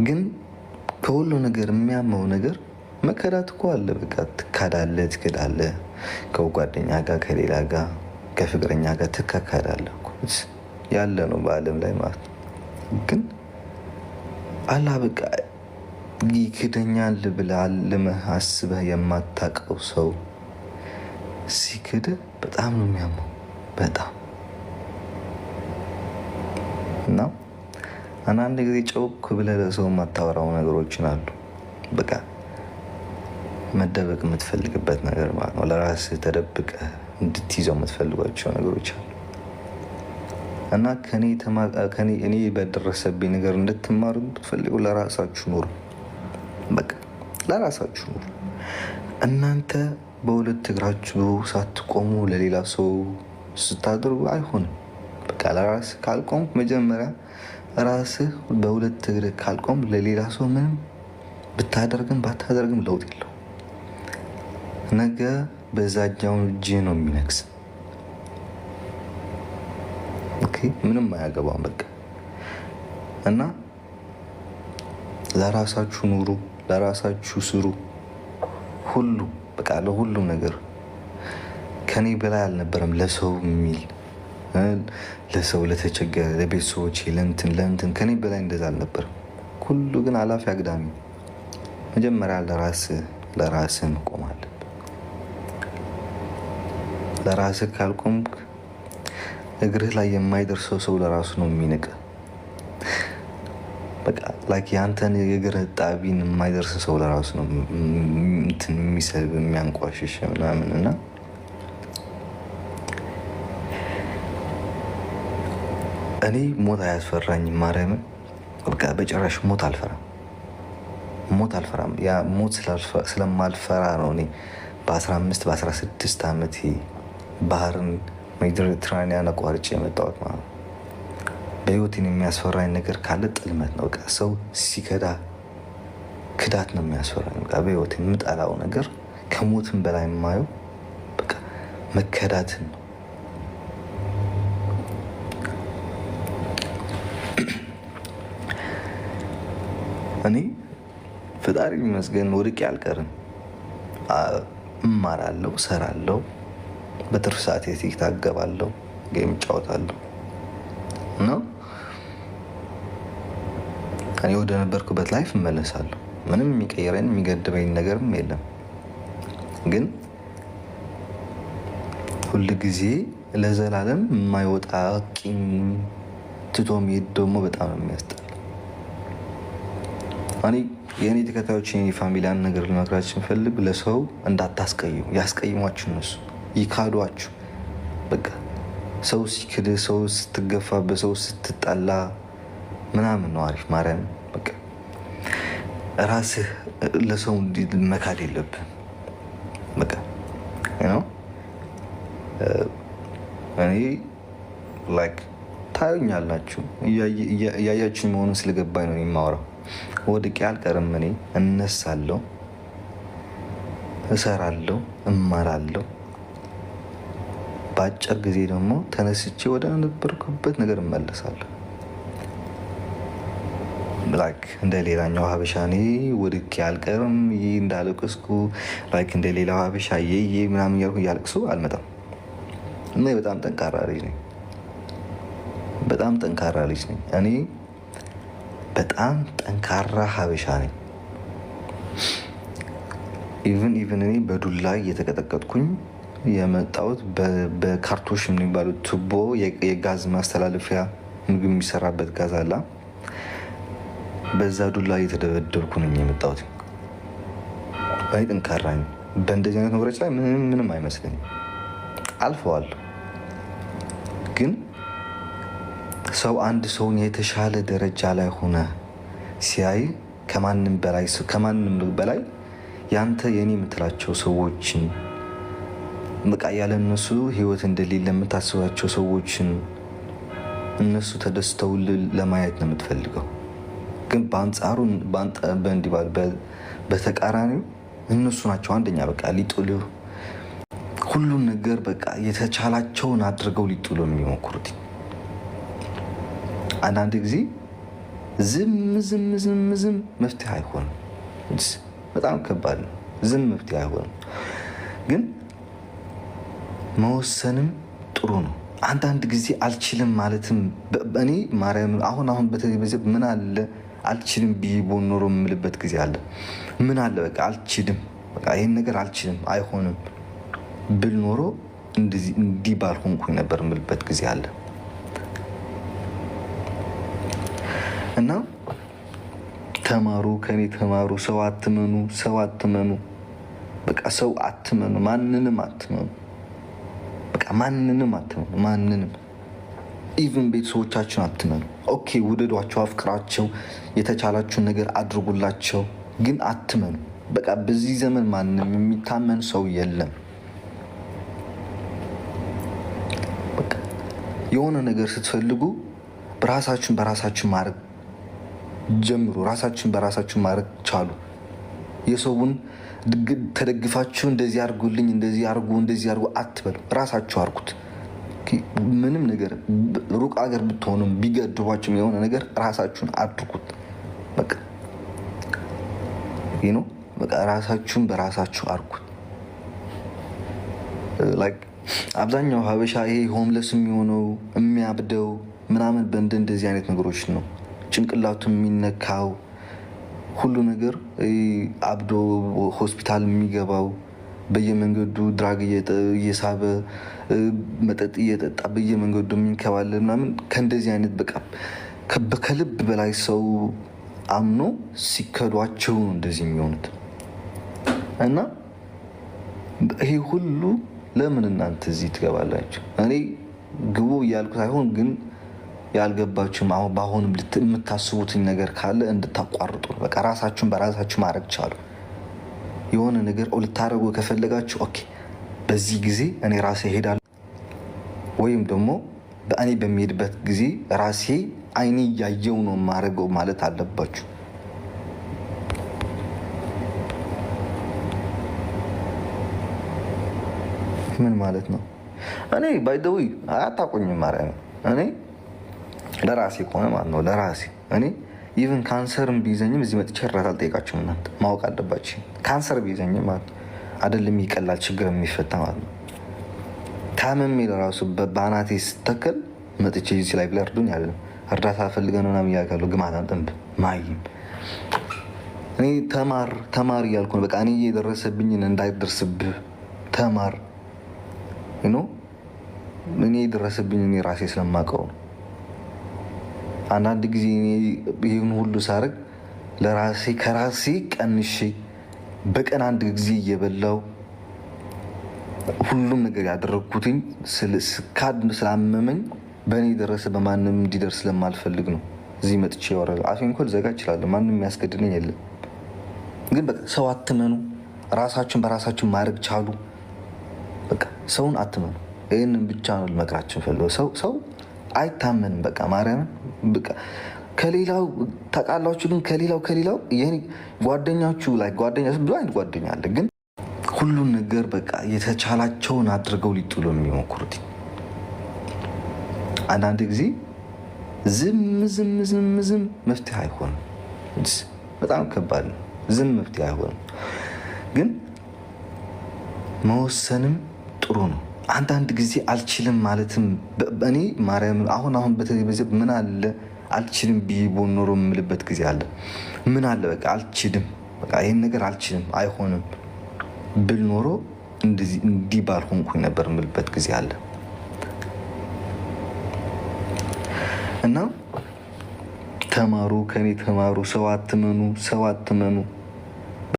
ግን ከሁሉ ነገር የሚያመው ነገር መከዳት እኮ አለ። በቃ ትካዳለህ፣ ትክዳለህ። ከጓደኛ ጋር፣ ከሌላ ጋር፣ ከፍቅረኛ ጋር ትካካዳለህ። ያለ ነው በዓለም ላይ ማለት ነው። ግን አላ በቃ ይክደኛል ብለህ አልመህ አስበህ የማታውቀው ሰው ሲክድ በጣም ነው የሚያመው። በጣም እና አንዳንድ ጊዜ ጨውክ ብለህ ለሰው የማታወራው ነገሮችን አሉ። በቃ መደበቅ የምትፈልግበት ነገር ማለት ነው። ለራስህ ተደብቀህ እንድትይዘው የምትፈልጓቸው ነገሮች አሉ እና እኔ በደረሰብኝ ነገር እንድትማሩ ብትፈልጉ ለራሳችሁ ኑሩ። በቃ ለራሳችሁ ኑሩ። እናንተ በሁለት እግራችሁ ሳትቆሙ ለሌላ ሰው ስታደርጉ አይሆንም። በቃ ለራስህ ካልቆም መጀመሪያ ራስህ በሁለት እግርህ ካልቆም ለሌላ ሰው ምንም ብታደርግም ባታደርግም ለውጥ የለው። ነገ በዛኛው እጅ ነው የሚነግስ። ምንም አያገባም። በቃ እና ለራሳችሁ ኑሩ፣ ለራሳችሁ ስሩ። ሁሉ በቃ ለሁሉም ነገር ከኔ በላይ አልነበረም ለሰው የሚል ለሰው ለተቸገረ፣ ለቤተሰቦቼ፣ ለእንትን ከኔ በላይ እንደዛ አልነበረም። ሁሉ ግን አላፊ አግዳሚ። መጀመሪያ ለራስህ መቆም አለብህ። ለራስህ ካልቆምክ እግርህ ላይ የማይደርሰው ሰው ለራሱ ነው የሚንቅ። በቃ ላይክ የአንተን የእግር ጣቢን የማይደርስ ሰው ለራሱ ነው እንትን የሚሰብ የሚያንቋሽሽ ምናምን እና እኔ ሞት አያስፈራኝም። ማርያምን በቃ በጭራሽ ሞት አልፈራም። ያ ሞት ስለማልፈራ ነው እኔ በ15 በ16 ዓመት ባህርን ሜዲትራኒያን አቋርጬ የመጣሁት ማለት ነው። በህይወቴን የሚያስፈራኝ ነገር ካለ ጥልመት ነው። በቃ ሰው ሲከዳ ክዳት ነው የሚያስፈራኝ። በቃ በህይወቴ የምጠላው ነገር ከሞትም በላይ የማየው በቃ መከዳትን ነው። እኔ ፈጣሪ ይመስገን ወድቄ አልቀርም። እማራለሁ፣ እሰራለሁ፣ በትርፍ ሰዓት ቲክታክ እገባለሁ፣ ጌም እጫወታለሁ እና እኔ ወደ ነበርኩበት ላይፍ እመለሳለሁ። ምንም የሚቀይረኝ የሚገድበኝ ነገርም የለም። ግን ሁል ጊዜ ለዘላለም የማይወጣ ቂም ትቶ መሄድ ደግሞ በጣም ነው የሚያስጠላ። እኔ የእኔ ተከታዮች የኔ ፋሚሊያን ነገር ልመክራችሁ እንፈልግ፣ ለሰው እንዳታስቀይሙ። ያስቀይሟችሁ እነሱ ይካዷችሁ። በቃ ሰው ሲክድ፣ ሰው ስትገፋ፣ በሰው ስትጠላ ምናምን ነው አሪፍ። ማርያም በቃ ራስህ ለሰው መካድ የለብህም። በቃ እኔ ላይክ ታዩኛላችሁ፣ እያያችሁ መሆኑን ስለገባኝ ነው የማወራው። ወድቄ አልቀርም። እኔ እነሳለሁ፣ እሰራለሁ፣ እማራለሁ። በአጭር ጊዜ ደግሞ ተነስቼ ወደ ነበርኩበት ነገር እመለሳለሁ። ላይክ እንደ ሌላኛው ሀበሻ እኔ ወድቄ አልቀርም እንዳለቅስኩ ላይክ እንደ ሌላው ሀበሻ ምናምን እያልኩ እያለቅሱ አልመጣም። እና በጣም ጠንካራ ልጅ ነኝ። በጣም ጠንካራ ልጅ ነኝ እኔ። በጣም ጠንካራ ሀበሻ ነኝ። ኢቭን እኔ በዱላ እየተቀጠቀጥኩኝ የመጣሁት በካርቶሽ የሚባሉት ቱቦ የጋዝ ማስተላለፊያ ምግብ የሚሰራበት ጋዝ አላ፣ በዛ ዱላ እየተደበደብኩ ነኝ የመጣሁት። ባይ ጠንካራ ነኝ። በእንደዚህ አይነት ነገሮች ላይ ምንም አይመስለኝም። አልፈዋለሁ። ግን ሰው አንድ ሰውን የተሻለ ደረጃ ላይ ሆነ ሲያይ ከማንም በላይ ያንተ የኔ የምትላቸው ሰዎችን በቃ ያለ እነሱ ህይወት እንደሌለ የምታስባቸው ሰዎችን እነሱ ተደስተው ለማየት ነው የምትፈልገው። ግን በአንጻሩ በተቃራኒው እነሱ ናቸው አንደኛ በቃ ሊጥሉ ሁሉም ነገር በቃ የተቻላቸውን አድርገው ሊጥሉ የሚሞክሩት። አንዳንድ ጊዜ ዝም ዝም ዝም ዝም መፍትሄ አይሆንም። በጣም ከባድ ነው። ዝም መፍትሄ አይሆንም። ግን መወሰንም ጥሩ ነው። አንዳንድ ጊዜ አልችልም ማለትም እኔ ማርያም አሁን በተለይ ምን አለ አልችልም ብዬ ኖሮ የምልበት ጊዜ አለ። ምን አለ በቃ አልችልም፣ በቃ ይህን ነገር አልችልም አይሆንም ብል ኖሮ እንዲህ ባልሆንኩኝ ነበር የምልበት ጊዜ አለ። እና ተማሩ፣ ከኔ ተማሩ። ሰው አትመኑ፣ ሰው አትመኑ። በቃ ሰው አትመኑ፣ ማንንም አትመኑ። በቃ ማንንም አትመኑ፣ ማንንም። ኢቭን ቤተሰቦቻችሁን አትመኑ። ኦኬ ውደዷቸው፣ አፍቅራቸው፣ የተቻላችሁን ነገር አድርጉላቸው፣ ግን አትመኑ። በቃ በዚህ ዘመን ማንም የሚታመን ሰው የለም። በቃ የሆነ ነገር ስትፈልጉ ራሳችሁን በራሳችሁ ማድረግ ጀምሩ። ራሳችሁን በራሳችሁ ማድረግ ቻሉ። የሰውን ተደግፋችሁ እንደዚህ አድርጉልኝ፣ እንደዚህ አድርጉ፣ እንደዚህ አድርጉ አትበሉ። ራሳችሁ አድርጉት። ምንም ነገር ሩቅ ሀገር ብትሆኑም ቢገድቧችሁም የሆነ ነገር ራሳችሁን አድርጉት። በቃ በቃ ራሳችሁን በራሳችሁ አድርጉት። አብዛኛው ሀበሻ ይሄ ሆምለስ የሚሆነው የሚያብደው ምናምን እንደዚህ አይነት ነገሮች ነው። ጭንቅላቱ የሚነካው ሁሉ ነገር አብዶ ሆስፒታል የሚገባው በየመንገዱ ድራግ እየሳበ መጠጥ እየጠጣ በየመንገዱ የሚንከባለል ምናምን ከእንደዚህ አይነት በቃ ከልብ በላይ ሰው አምኖ ሲከዷቸው ነው እንደዚህ የሚሆኑት። እና ይሄ ሁሉ ለምን እናንተ እዚህ ትገባላችሁ? እኔ ግቡ እያልኩ ሳይሆን ግን ያልገባችሁም በአሁንም የምታስቡትኝ ነገር ካለ እንድታቋርጡ ነው። በቃ ራሳችሁን በራሳችሁ ማድረግ ቻሉ። የሆነ ነገር ልታደርጉ ከፈለጋችሁ ኦኬ፣ በዚህ ጊዜ እኔ ራሴ እሄዳለሁ፣ ወይም ደግሞ በእኔ በሚሄድበት ጊዜ ራሴ አይኔ እያየው ነው የማደርገው ማለት አለባችሁ። ምን ማለት ነው? እኔ ባይደዊ አታቆኝም ማርያም። እኔ ለራሴ ከሆነ ማለት ነው ለራሴ እኔ ኢቨን ካንሰርም ቢይዘኝም እዚህ መጥቼ እርዳታ አልጠይቃችሁም። እናንተ ማወቅ አለባችሁ። ካንሰር ቢይዘኝም ማለት አይደለም ይቀላል ችግር የሚፈታ ማለት ነው። ታምሜ ለራሱ በአናቴ ስተከል መጥቼ እዚህ ላይ ብላ እርዱኝ አለ እርዳታ ፈልገን ምናምን እያልካለሁ ግማት አንጠንብ ማይም እኔ ተማር እያልኩ ነው። በቃ እኔ የደረሰብኝን እንዳይደርስብህ ተማር እኔ የደረሰብኝ እኔ ራሴ ስለማውቀው ነው። አንዳንድ ጊዜ ይህን ሁሉ ሳደርግ ለራሴ ከራሴ ቀንሼ በቀን አንድ ጊዜ እየበላው ሁሉም ነገር ያደረግኩትኝ ስላመመኝ በእኔ የደረሰ በማንም እንዲደርስ ስለማልፈልግ ነው እዚህ መጥቼ ያወራል። አፌን እኮ ልዘጋ እችላለሁ፣ ማንም የሚያስገድደኝ የለም። ግን በቃ ሰው አትመኑ፣ ራሳችሁን በራሳችሁ ማድረግ ቻሉ። በቃ ሰውን አትመኑ። ይህንን ብቻ ነው ልመክራችን ፈልገው። ሰው አይታመንም። በቃ ማርያምን በቃ ከሌላው ተቃላችሁ። ግን ከሌላው ጓደኛችሁ ላይ ብዙ አይነት ጓደኛ አለ። ግን ሁሉን ነገር በቃ የተቻላቸውን አድርገው ሊጥሉ የሚሞክሩት አንዳንድ ጊዜ ዝም መፍትሄ አይሆንም። በጣም ከባድ ነው። ዝም መፍትሄ አይሆንም። ግን መወሰንም ጥሩ ነው። አንዳንድ ጊዜ አልችልም ማለትም እኔ ማርያም አሁን በተለይ ምን አለ አልችልም ብዬ ኖሮ የምልበት ጊዜ አለ። ምን አለ በቃ አልችልም፣ በቃ ይህን ነገር አልችልም አይሆንም ብል ኖሮ እንዲህ ባልሆንኩኝ ነበር የምልበት ጊዜ አለ። እና ተማሩ፣ ከኔ ተማሩ። ሰው አትመኑ፣ ሰው አትመኑ።